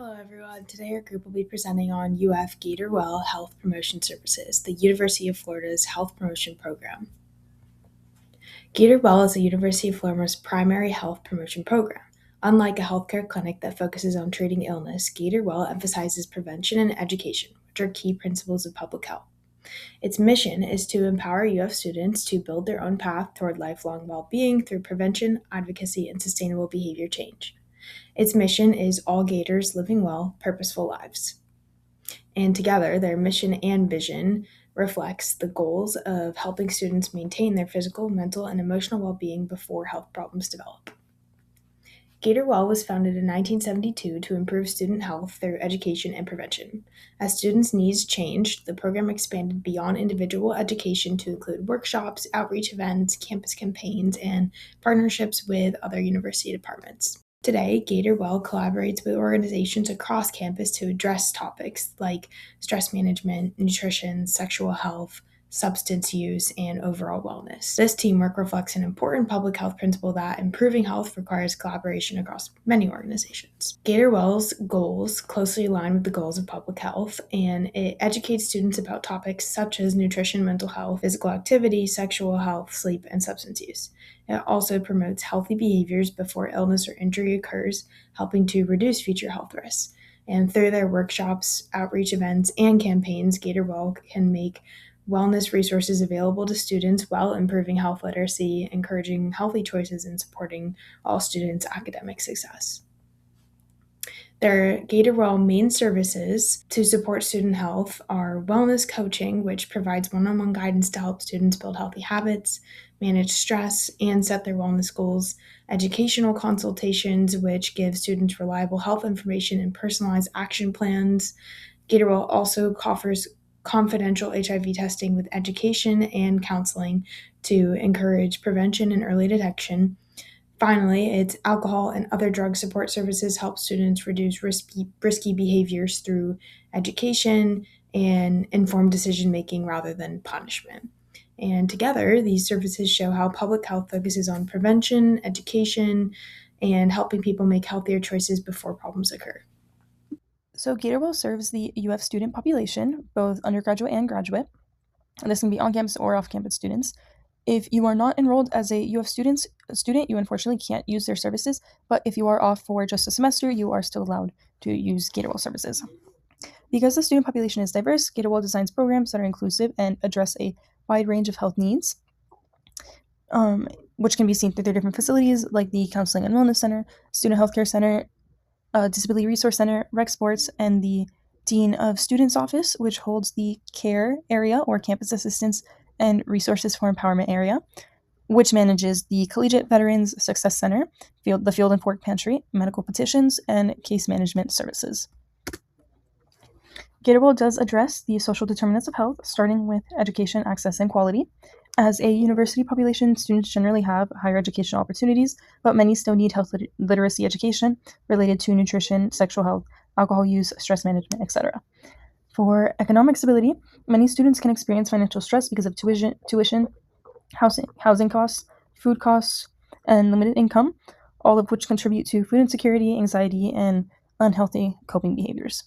Hello everyone, today our group will be presenting on UF Gatorwell Health Promotion Services, the University of Florida's health promotion program. Gatorwell is the University of Florida's primary health promotion program. Unlike a healthcare clinic that focuses on treating illness, Gatorwell emphasizes prevention and education, which are key principles of public health. Its mission is to empower UF students to build their own path toward lifelong well-being through prevention, advocacy, and sustainable behavior change. Its mission is all Gators living well, purposeful lives. And together, their mission and vision reflects the goals of helping students maintain their physical, mental, and emotional well-being before health problems develop. Gatorwell was founded in 1972 to improve student health through education and prevention. As students' needs changed, the program expanded beyond individual education to include workshops, outreach events, campus campaigns, and partnerships with other university departments. Today, Gatorwell collaborates with organizations across campus to address topics like stress management, nutrition, sexual health, substance use, and overall wellness. This teamwork reflects an important public health principle that improving health requires collaboration across many organizations. Gatorwell's goals closely align with the goals of public health, and it educates students about topics such as nutrition, mental health, physical activity, sexual health, sleep, and substance use. It also promotes healthy behaviors before illness or injury occurs, helping to reduce future health risks. And through their workshops, outreach events, and campaigns, Gatorwell can make wellness resources available to students while improving health literacy, encouraging healthy choices, and supporting all students' academic success. Their Gatorwell main services to support student health are wellness coaching, which provides one-on-one guidance to help students build healthy habits, manage stress, and set their wellness goals, educational consultations, which give students reliable health information and personalized action plans. Gatorwell also offers confidential HIV testing with education and counseling to encourage prevention and early detection. Finally, its alcohol and other drug support services help students reduce risky behaviors through education and informed decision making rather than punishment. And together, these services show how public health focuses on prevention, education, and helping people make healthier choices before problems occur. So Gatorwell serves the UF student population, both undergraduate and graduate. And this can be on-campus or off-campus students. If you are not enrolled as a UF student, you unfortunately can't use their services. But if you are off for just a semester, you are still allowed to use Gatorwell services. Because the student population is diverse, Gatorwell designs programs that are inclusive and address a wide range of health needs, which can be seen through their different facilities like the Counseling and Wellness Center, Student Healthcare Center, Disability Resource Center, Rec Sports, and the Dean of Students Office, which holds the CARE area or Campus Assistance and Resources for Empowerment area, which manages the Collegiate Veterans Success Center, the Field and Fork Pantry, medical petitions, and case management services. Gatorwell does address the social determinants of health, starting with education, access, and quality. As a university population, students generally have higher educational opportunities, but many still need health literacy education related to nutrition, sexual health, alcohol use, stress management, etc. For economic stability, many students can experience financial stress because of tuition, housing costs, food costs, and limited income, all of which contribute to food insecurity, anxiety, and unhealthy coping behaviors.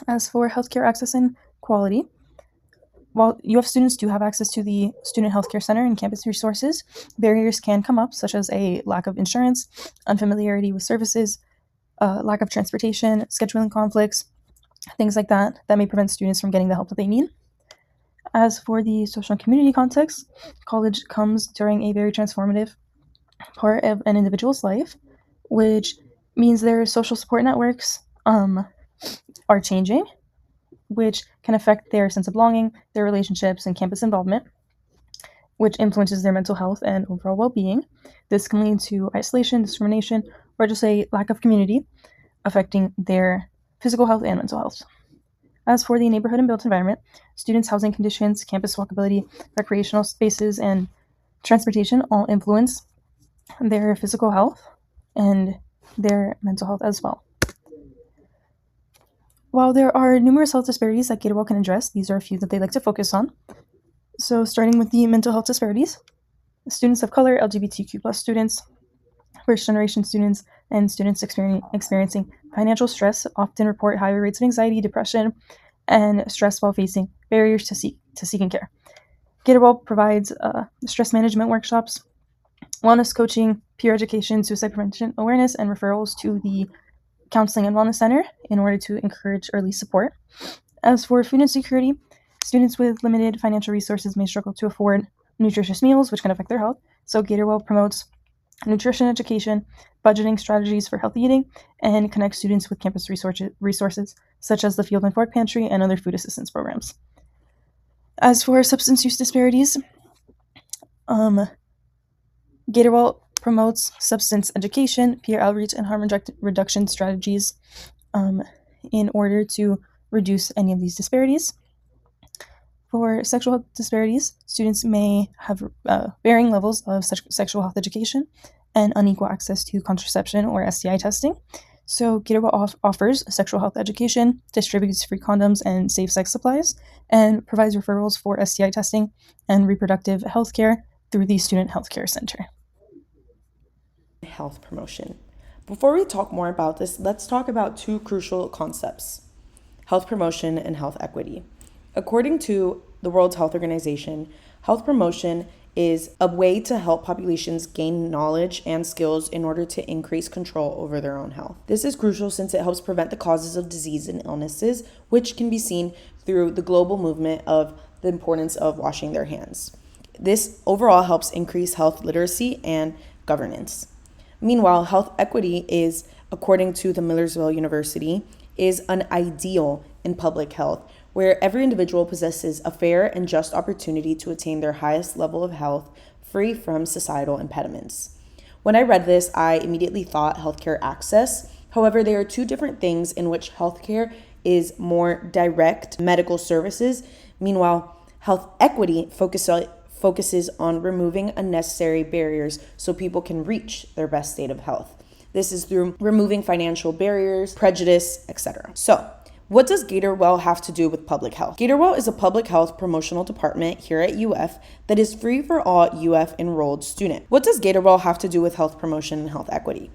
As for healthcare access and quality, while UF students do have access to the Student Healthcare Center and campus resources, barriers can come up, such as a lack of insurance, unfamiliarity with services, lack of transportation, scheduling conflicts, things like that may prevent students from getting the help that they need. As for the social and community context, college comes during a very transformative part of an individual's life, which means their social support networks are changing, which can affect their sense of belonging, their relationships, and campus involvement, which influences their mental health and overall well-being. This can lead to isolation, discrimination, or just a lack of community, affecting their physical health and mental health. As for the neighborhood and built environment, students' housing conditions, campus walkability, recreational spaces, and transportation all influence their physical health and their mental health as well. While there are numerous health disparities that Gatorwell can address, these are a few that they like to focus on. So starting with the mental health disparities, students of color, LGBTQ+ students, first-generation students, and students experiencing financial stress often report higher rates of anxiety, depression, and stress while facing barriers to seeking care. Gatorwell provides stress management workshops, wellness coaching, peer education, suicide prevention awareness, and referrals to the Counseling and Wellness Center in order to encourage early support. As for food insecurity, students with limited financial resources may struggle to afford nutritious meals, which can affect their health. So Gatorwell promotes nutrition education, budgeting strategies for healthy eating, and connects students with campus resources such as the Field and Fork Pantry and other food assistance programs. As for substance use disparities, Gatorwell promotes substance education, peer outreach, and harm reduction strategies in order to reduce any of these disparities. For sexual health disparities, students may have varying levels of sexual health education and unequal access to contraception or STI testing. So Gatorwell offers sexual health education, distributes free condoms and safe sex supplies, and provides referrals for STI testing and reproductive health care through the Student Healthcare Center. Health promotion. Before we talk more about this, let's talk about two crucial concepts: health promotion and health equity. According to the World Health Organization, health promotion is a way to help populations gain knowledge and skills in order to increase control over their own health. This is crucial since it helps prevent the causes of disease and illnesses, which can be seen through the global movement of the importance of washing their hands. This overall helps increase health literacy and governance. Meanwhile, health equity is, according to the Millersville University, is an ideal in public health where every individual possesses a fair and just opportunity to attain their highest level of health, free from societal impediments. When I read this, I immediately thought healthcare access. However, there are two different things in which healthcare is more direct medical services. Meanwhile, health equity focuses on removing unnecessary barriers so people can reach their best state of health. This is through removing financial barriers, prejudice, etc. So, what does Gatorwell have to do with public health? Gatorwell is a public health promotional department here at UF that is free for all UF enrolled students. What does Gatorwell have to do with health promotion and health equity?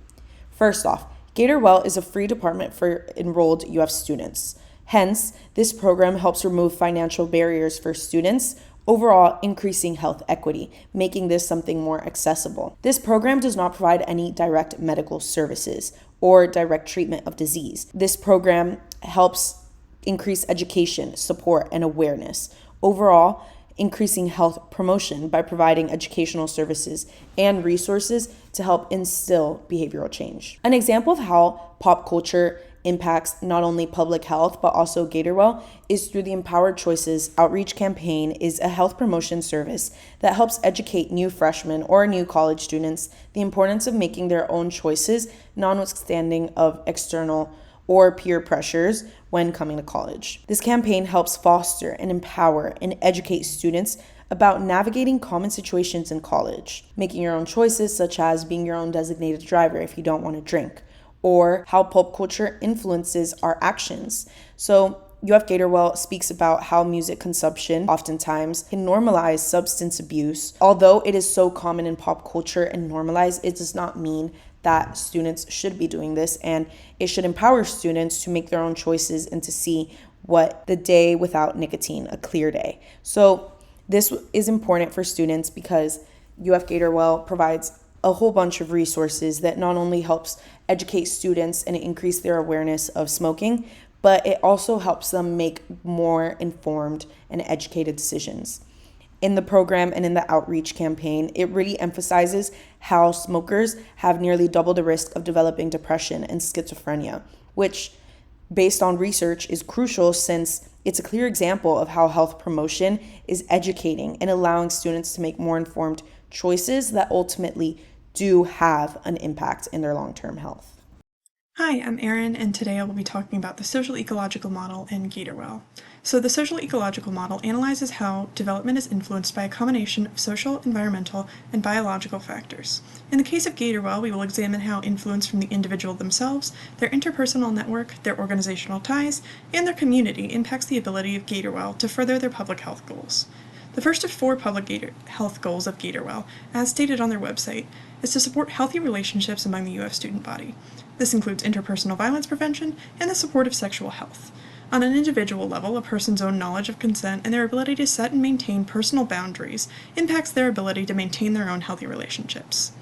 First off, Gatorwell is a free department for enrolled UF students. Hence, this program helps remove financial barriers for students, overall increasing health equity, making this something more accessible. This program does not provide any direct medical services or direct treatment of disease. This program helps increase education, support, and awareness. Overall, increasing health promotion by providing educational services and resources to help instill behavioral change. An example of how pop culture impacts not only public health but also Gatorwell is through the Empowered Choices outreach campaign. Is a health promotion service that helps educate new freshmen or new college students the importance of making their own choices, notwithstanding of external or peer pressures when coming to college. This campaign helps foster and empower and educate students about navigating common situations in college, making your own choices, such as being your own designated driver if you don't want to drink, or how pop culture influences our actions. So UF Gatorwell speaks about how music consumption oftentimes can normalize substance abuse. Although it is so common in pop culture and normalized, it does not mean that students should be doing this, and it should empower students to make their own choices and to see what the day without nicotine, a clear day. So this is important for students because UF Gatorwell provides a whole bunch of resources that not only helps educate students and increase their awareness of smoking, but it also helps them make more informed and educated decisions. In the program and in the outreach campaign, it really emphasizes how smokers have nearly double the risk of developing depression and schizophrenia, which, based on research, is crucial since it's a clear example of how health promotion is educating and allowing students to make more informed choices that ultimately do have an impact in their long-term health. Hi, I'm Erin, and today I will be talking about the social ecological model in Gatorwell. So the social ecological model analyzes how development is influenced by a combination of social, environmental, and biological factors. In the case of Gatorwell, we will examine how influence from the individual themselves, their interpersonal network, their organizational ties, and their community impacts the ability of Gatorwell to further their public health goals. The first of 4 public health goals of Gatorwell, as stated on their website, is to support healthy relationships among the UF student body. This includes interpersonal violence prevention and the support of sexual health. On an individual level, a person's own knowledge of consent and their ability to set and maintain personal boundaries impacts their ability to maintain their own healthy relationships.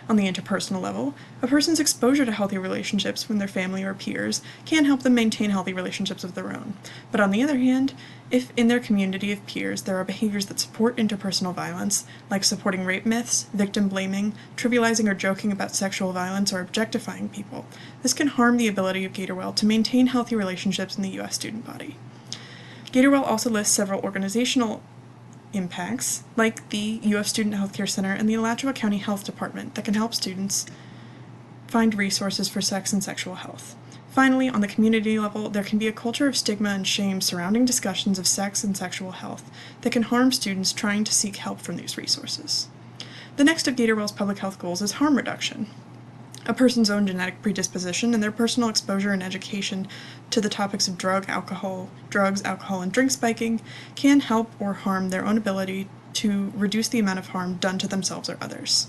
On the interpersonal level, a person's exposure to healthy relationships from their family or peers can help them maintain healthy relationships of their own. But on the other hand, if in their community of peers there are behaviors that support interpersonal violence, like supporting rape myths, victim blaming, trivializing or joking about sexual violence, or objectifying people, this can harm the ability of Gatorwell to maintain healthy relationships in the U.S. student body. Gatorwell also lists several organizational impacts, like the UF Student Healthcare Center and the Alachua County Health Department, that can help students find resources for sex and sexual health. Finally, on the community level, there can be a culture of stigma and shame surrounding discussions of sex and sexual health that can harm students trying to seek help from these resources. The next of Gatorwell's public health goals is harm reduction. A person's own genetic predisposition and their personal exposure and education to the topics of drugs, alcohol, and drink spiking can help or harm their own ability to reduce the amount of harm done to themselves or others.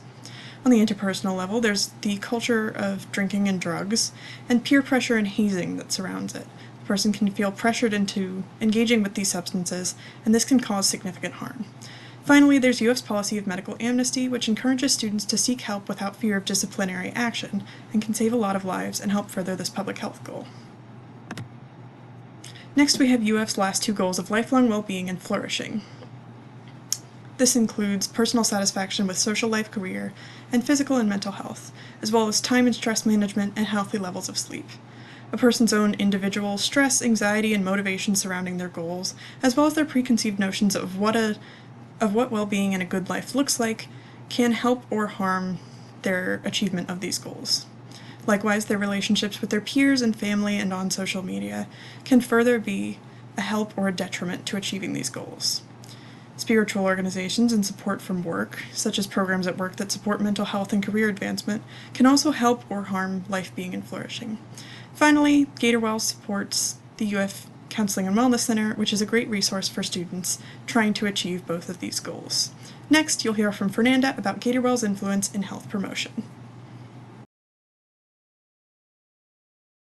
On the interpersonal level, there's the culture of drinking and drugs and peer pressure and hazing that surrounds it. The person can feel pressured into engaging with these substances, and this can cause significant harm. Finally, there's UF's policy of medical amnesty, which encourages students to seek help without fear of disciplinary action and can save a lot of lives and help further this public health goal. Next, we have UF's last two goals of lifelong well-being and flourishing. This includes personal satisfaction with social life, career, and physical and mental health, as well as time and stress management and healthy levels of sleep. A person's own individual stress, anxiety, and motivation surrounding their goals, as well as their preconceived notions of what well-being and a good life looks like, can help or harm their achievement of these goals. Likewise, their relationships with their peers and family and on social media can further be a help or a detriment to achieving these goals. Spiritual organizations and support from work, such as programs at work that support mental health and career advancement, can also help or harm life being and flourishing. Finally, Gatorwell supports the UF Counseling and Wellness Center, which is a great resource for students trying to achieve both of these goals. Next, you'll hear from Fernanda about Gatorwell's influence in health promotion.